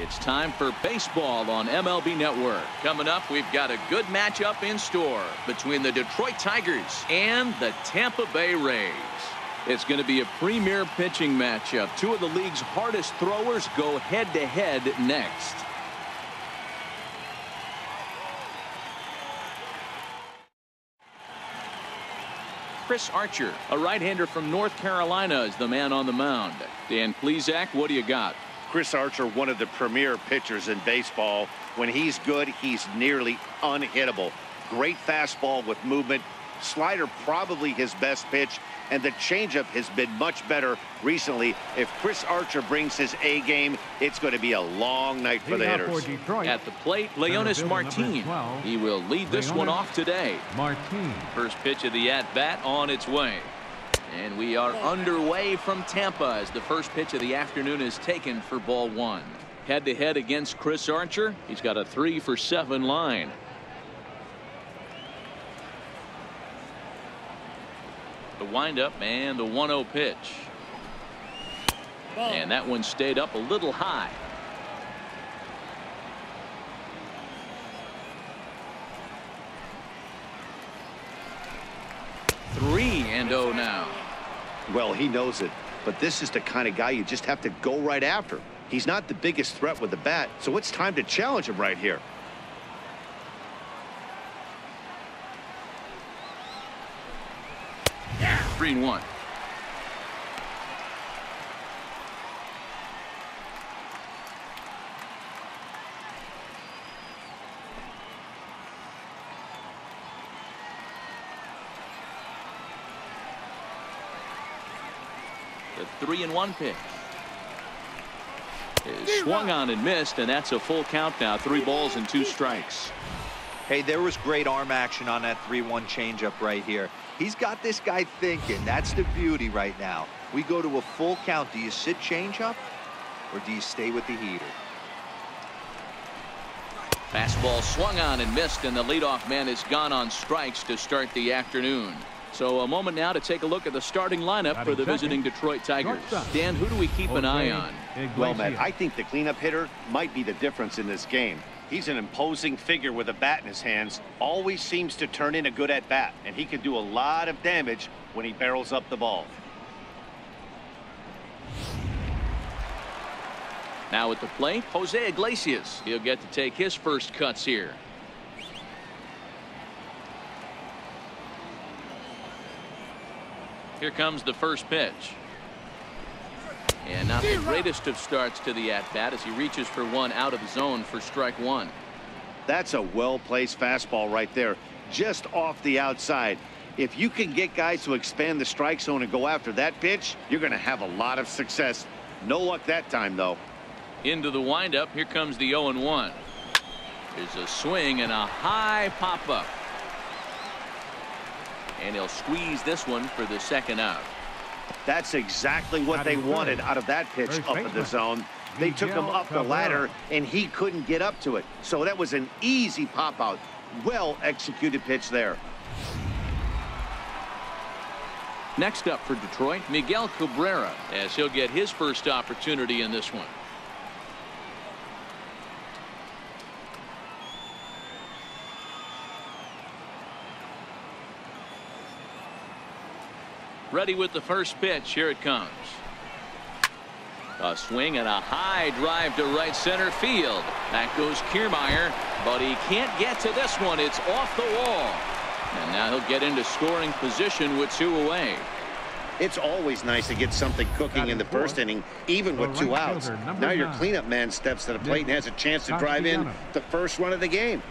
It's time for baseball on MLB Network. Coming up, we've got a good matchup in store between the Detroit Tigers and the Tampa Bay Rays. It's going to be a premier pitching matchup. Two of the league's hardest throwers go head-to-head next. Chris Archer, a right-hander from North Carolina, is the man on the mound. Dan Plesac, what do you got? Chris Archer, one of the premier pitchers in baseball. When he's good, he's nearly unhittable. Great fastball with movement. Slider probably his best pitch, and the changeup has been much better recently. If Chris Archer brings his A game, it's going to be a long night for the hitters. At the plate, Leonis Martin. He will lead this one off today. First pitch of the at-bat on its way. And we are underway from Tampa as the first pitch of the afternoon is taken for ball one. Head-to-head against Chris Archer. He's got a 3-for-7 line. The windup and the 1-0 pitch. And that one stayed up a little high. Three and 0 now. Well, he knows it, but this is the kind of guy you just have to go right after. He's not the biggest threat with the bat, so it's time to challenge him right here. Yeah. 3-1. The 3-1 pitch is swung on and missed, and that's a full count now. 3 balls and 2 strikes. Hey, there was great arm action on that 3-1 changeup right here. He's got this guy thinking. That's the beauty right now. We go to a full count. Do you sit changeup or do you stay with the heater? Fastball swung on and missed, and the leadoff man is gone on strikes to start the afternoon. So a moment now to take a look at the starting lineup for the visiting Detroit Tigers. Dan, who do we keep an eye on? Well, Matt, I think the cleanup hitter might be the difference in this game. He's an imposing figure with a bat in his hands. Always seems to turn in a good at-bat, and he can do a lot of damage when he barrels up the ball. Now at the plate, Jose Iglesias. He'll get to take his first cuts here. Here comes the first pitch. And not the greatest of starts to the at-bat as he reaches for one out of the zone for strike one. That's a well-placed fastball right there, just off the outside. If you can get guys to expand the strike zone and go after that pitch, you're going to have a lot of success. No luck that time, though. Into the windup. Here comes the 0-1. There's a swing and a high pop-up. And he'll squeeze this one for the second out. That's exactly what they wanted out of that pitch up in the zone. They took him up the ladder, and he couldn't get up to it. So that was an easy pop-out. Well-executed pitch there. Next up for Detroit, Miguel Cabrera, as he'll get his first opportunity in this one. Ready with the first pitch. Here it comes. A swing and a high drive to right center field. Back goes Kiermaier, but he can't get to this one. It's off the wall. And now he'll get into scoring position with 2 away. It's always nice to get something cooking in the first inning, even with 2 outs. Now your cleanup man steps to the plate and has a chance to drive in the first run of the game.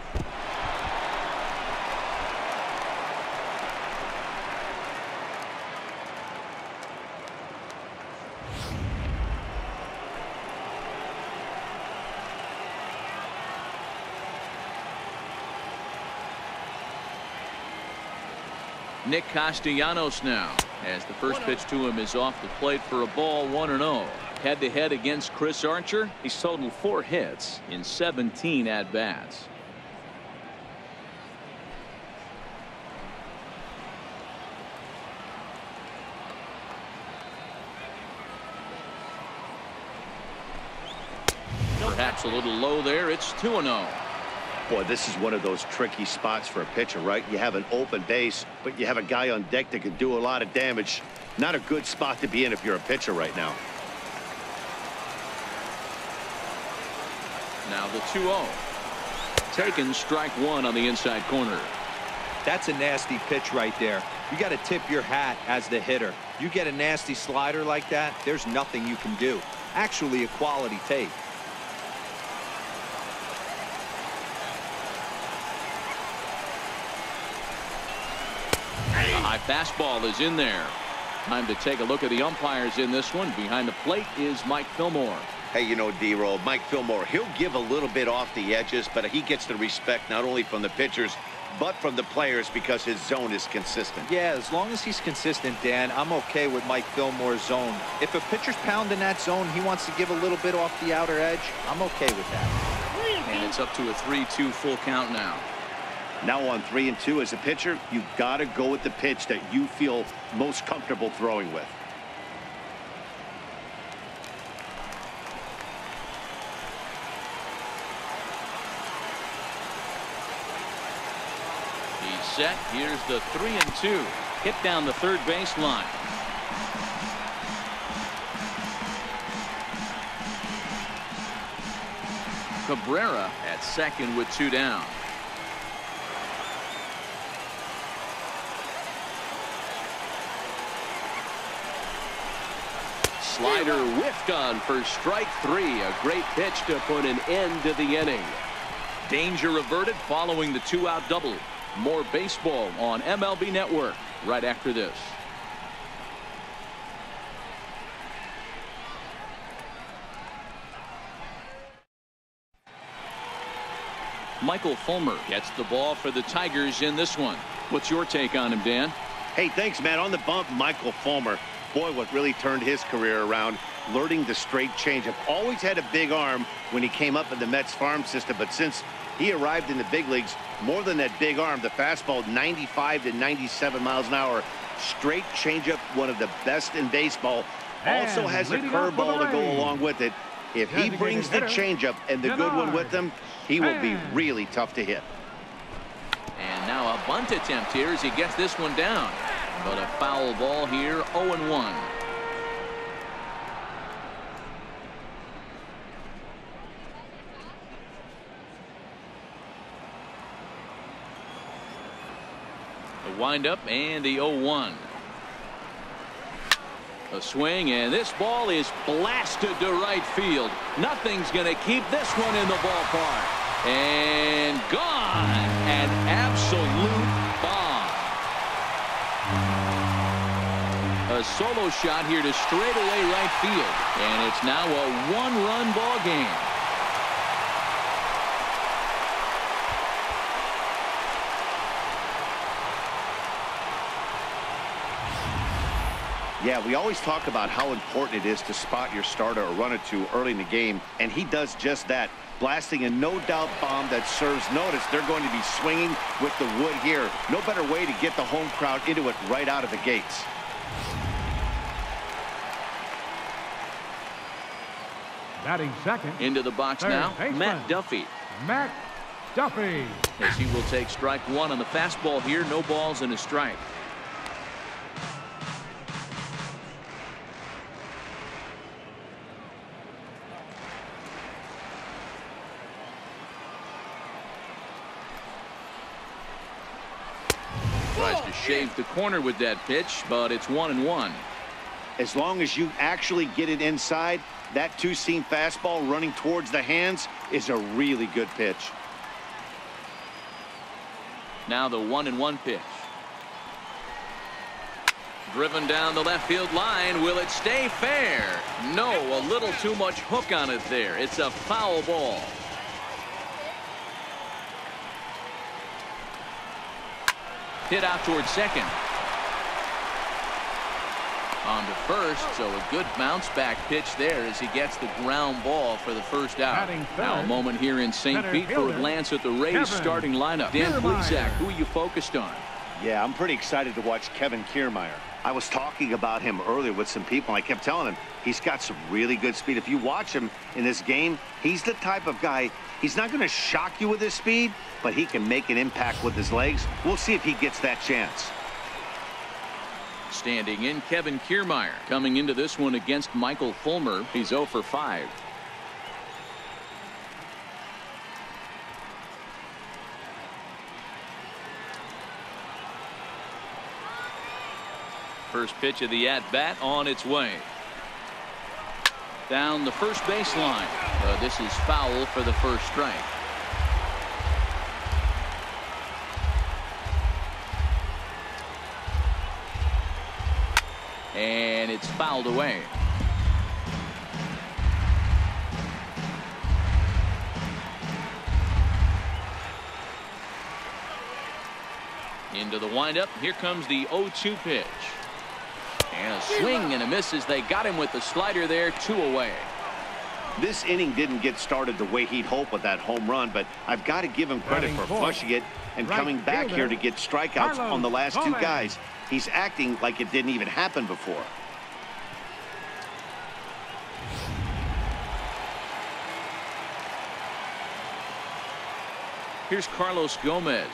Nick Castellanos now, as the first pitch to him is off the plate for a ball, 1-0. Head-to-head against Chris Archer. He's totaled 4 hits in 17 at-bats. Perhaps a little low there. It's 2-0. Boy, this is one of those tricky spots for a pitcher, right? You have an open base, but you have a guy on deck that can do a lot of damage. Not a good spot to be in if you're a pitcher right now. Now the 2-0. Taken strike one on the inside corner. That's a nasty pitch right there. You got to tip your hat as the hitter. You get a nasty slider like that, there's nothing you can do. Actually, a quality take. A high fastball is in there. Time to take a look at the umpires in this one. Behind the plate is Mike Fillmore. Hey, you know, D-Roll, Mike Fillmore, he'll give a little bit off the edges, but he gets the respect not only from the pitchers, but from the players because his zone is consistent. Yeah, as long as he's consistent, Dan, I'm okay with Mike Fillmore's zone. If a pitcher's pounding that zone, he wants to give a little bit off the outer edge, I'm okay with that. And it's up to a 3-2 full count now. Now on 3-2 as a pitcher, you've got to go with the pitch that you feel most comfortable throwing with. He's set. Here's the 3-2. Hit down the third baseline. Cabrera at second with 2 down. Slider whiffed on for strike 3. A great pitch to put an end to the inning. Danger averted following the 2-out double. More baseball on MLB Network right after this. Michael Fulmer gets the ball for the Tigers in this one. What's your take on him, Dan? Hey, thanks, man. On the bump, Michael Fulmer. Boy, what really turned his career around, learning the straight changeup. Always had a big arm when he came up in the Mets farm system, but since he arrived in the big leagues, more than that big arm, the fastball 95 to 97 miles an hour. Straight changeup, one of the best in baseball. Also has a curveball to go along with it. If he brings the changeup and the good one with him, he will be really tough to hit. And now a bunt attempt here as he gets this one down. But a foul ball here, 0-1. The windup and the 0-1. A swing, and this ball is blasted to right field. Nothing's going to keep this one in the ballpark. And gone. An absolute bomb. A solo shot here to straightaway right field. And it's now a one-run ball game. Yeah, we always talk about how important it is to spot your starter or run it to early in the game, and he does just that, blasting a no-doubt bomb that serves notice. They're going to be swinging with the wood here. No better way to get the home crowd into it right out of the gates. Batting second. Into the box now, Matt Duffy. Matt Duffy. As he will take strike one on the fastball here. No balls and a strike. Tries to shave the corner with that pitch, but it's 1-1. As long as you actually get it inside, that two-seam fastball running towards the hands is a really good pitch. Now the 1-1 pitch. Driven down the left field line. Will it stay fair? No, a little too much hook on it there. It's a foul ball. Hit out towards second. On to first, so a good bounce back pitch there as he gets the ground ball for the first out. Now a moment here in St. Pete for a glance at the Rays starting lineup. Dan Plesac, who are you focused on? Yeah, I'm pretty excited to watch Kevin Kiermaier. I was talking about him earlier with some people, and I kept telling him he's got some really good speed. If you watch him in this game, he's the type of guy, he's not going to shock you with his speed, but he can make an impact with his legs. We'll see if he gets that chance. Standing in, Kevin Kiermaier. Coming into this one against Michael Fulmer, he's 0 for 5. First pitch of the at-bat on its way. Down the first baseline. This is foul for the first strike. And it's fouled away. Into the windup. Here comes the 0-2 pitch. And a swing and a miss as they got him with the slider there, 2 away. This inning didn't get started the way he'd hoped with that home run, but I've got to give him credit for flushing it and coming back here to get strikeouts on the last 2 guys. He's acting like it didn't even happen before. Here's Carlos Gomez.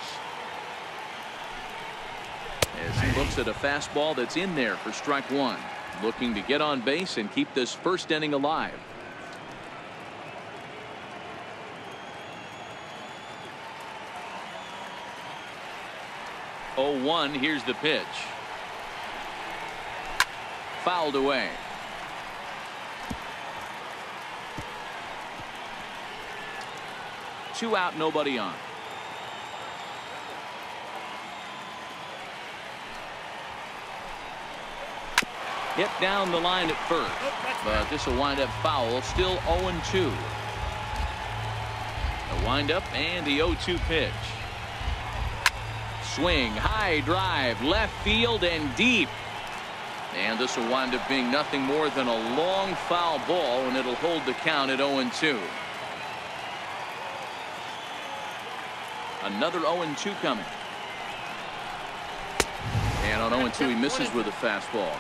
As he looks at a fastball that's in there for strike 1. Looking to get on base and keep this first inning alive. Oh, 1. Here's the pitch. Fouled away. Two out, nobody on. Hit down the line at first, but this will wind up foul. Still 0-2. A windup and the 0-2 pitch. Swing, high drive, left field and deep. And this will wind up being nothing more than a long foul ball, and it'll hold the count at 0-2. Another 0-2 coming. And on 0-2 he misses with a fastball.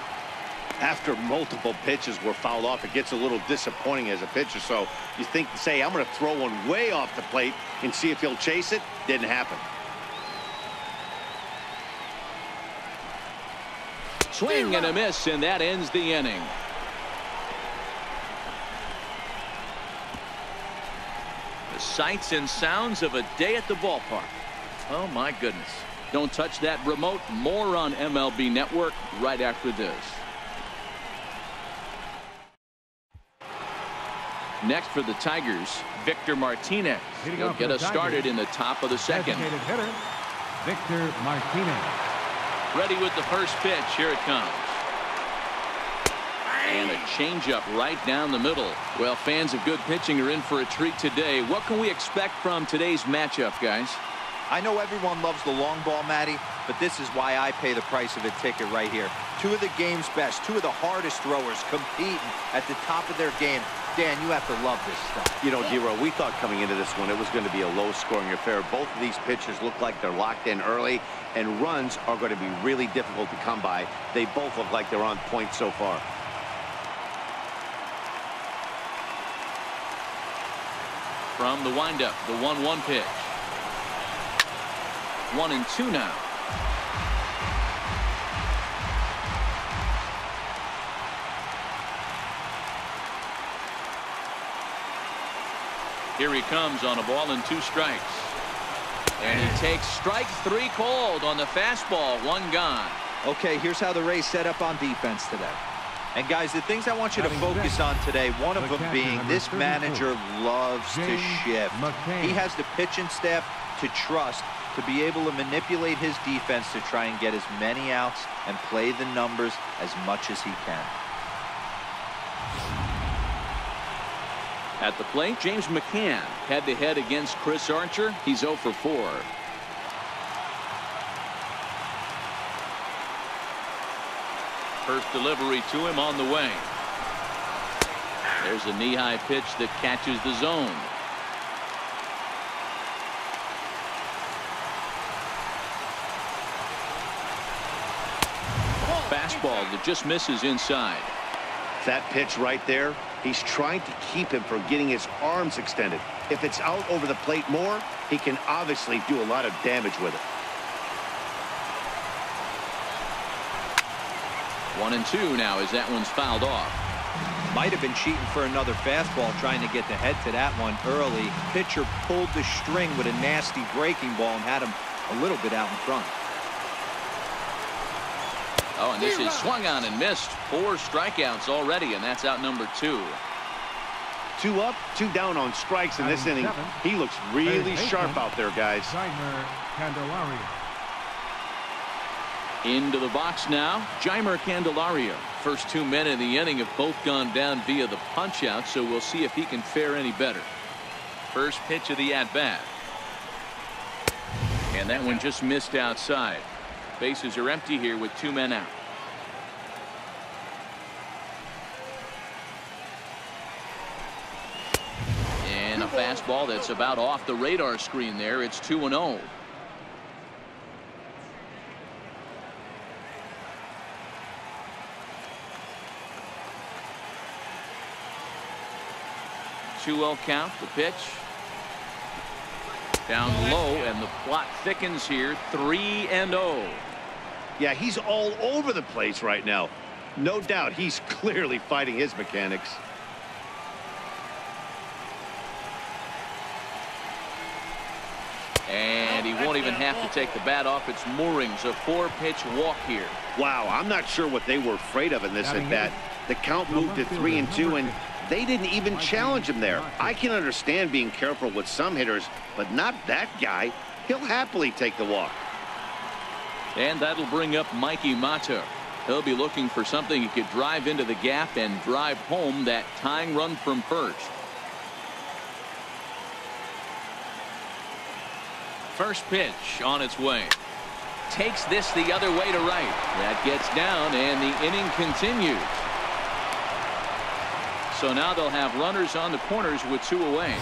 After multiple pitches were fouled off, it gets a little disappointing as a pitcher. So you think, say, I'm going to throw one way off the plate and see if he'll chase it. Didn't happen. Swing and a miss, and that ends the inning. The sights and sounds of a day at the ballpark. Oh my goodness. Don't touch that remote. More on MLB Network right after this. Next for the Tigers, Victor Martinez. He'll get us started in the top of the second. Hitter, Victor Martinez. Ready with the first pitch. Here it comes. And a changeup right down the middle. Well, fans of good pitching are in for a treat today. What can we expect from today's matchup, guys? I know everyone loves the long ball, Matty, but this is why I pay the price of a ticket right here. Two of the game's best, two of the hardest throwers competing at the top of their game. Dan, you have to love this stuff. You know, Giro, we thought coming into this one it was going to be a low-scoring affair. Both of these pitchers look like they're locked in early, and runs are going to be really difficult to come by. They both look like they're on point so far. From the windup, the 1-1 pitch. 1-2 now. Here he comes on a ball and 2 strikes. And he takes strike 3 called on the fastball. 1 gone. Okay, here's how the Rays set up on defense today. And guys, the things I want you to focus on today, one of them being this manager loves to shift. He has the pitching staff to trust to be able to manipulate his defense to try and get as many outs and play the numbers as much as he can. At the plate, James McCann head-to-head against Chris Archer. He's 0 for 4. First delivery to him on the way. There's a knee-high pitch that catches the zone. fastball that just misses inside. That pitch right there, he's trying to keep him from getting his arms extended. If it's out over the plate more, he can obviously do a lot of damage with it. 1-2 now as that one's fouled off. Might have been cheating for another fastball, trying to get the head to that one early. Pitcher pulled the string with a nasty breaking ball and had him a little bit out in front. Oh, and this is swung on and missed. 4 strikeouts already, and that's out number 2. 2 up, 2 down on strikes in this inning. He looks really sharp out there, guys. Into the box now, Jeimer Candelario. First 2 men in the inning have both gone down via the punch-out, so we'll see if he can fare any better. First pitch of the at-bat. And that one just missed outside. Bases are empty here with 2 men out. And a fastball that's about off the radar screen there. It's 2-0. Count. The pitch down low, and the plot thickens here. 3-0. Yeah, he's all over the place right now. No doubt he's clearly fighting his mechanics. And he won't even have to take the bat off its moorings. A 4-pitch walk here. Wow, I'm not sure what they were afraid of in this at bat. The count moved to 3-2, and they didn't even challenge him there. I can understand being careful with some hitters, but not that guy. He'll happily take the walk. And that'll bring up Mikey Mata. He'll be looking for something he could drive into the gap and drive home that tying run from first. First pitch on its way. Takes this the other way to right. That gets down, and the inning continues. So now they'll have runners on the corners with 2 away.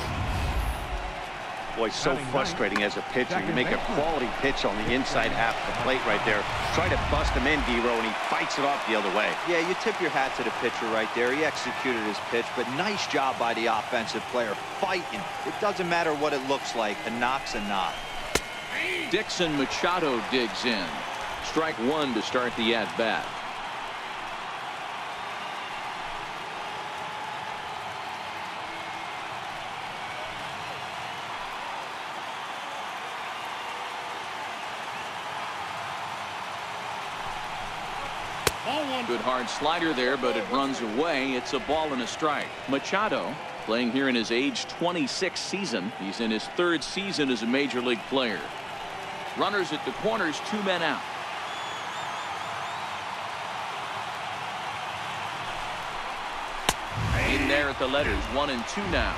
Boy, so frustrating as a pitcher. You make a quality pitch on the inside half of the plate right there. Try to bust him in, D-Row, and he fights it off the other way. Yeah, you tip your hat to the pitcher right there. He executed his pitch, but nice job by the offensive player fighting. It doesn't matter what it looks like. A knock's a knock. Dixon Machado digs in. Strike 1 to start the at-bat. Good hard slider there, but it runs away. It's a ball and a strike. Machado playing here in his age 26 season. He's in his 3rd season as a major league player. Runners at the corners, 2 men out. In there at the letters, 1-2 now.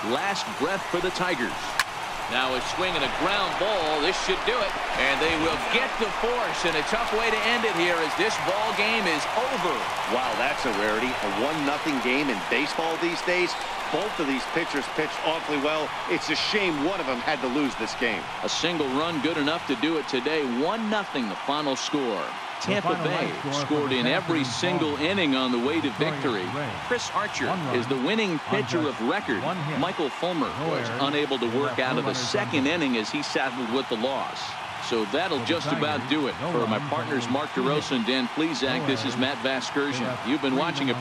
Last breath for the Tigers. Now a swing and a ground ball. This should do it. And they will get the force. And a tough way to end it here as this ball game is over. Wow, that's a rarity. A 1-0 game in baseball these days. Both of these pitchers pitched awfully well. It's a shame one of them had to lose this game. A single run good enough to do it today. 1-0 the final score. Tampa Bay scored in every single inning on the way to victory. Chris Archer is the winning pitcher of record. Michael Fulmer was unable to work out of the 2nd inning as he saddled with the loss. So that'll just about do it. For my partners Mark DeRosa and Dan Plesac, this is Matt Vasgersian. You've been watching a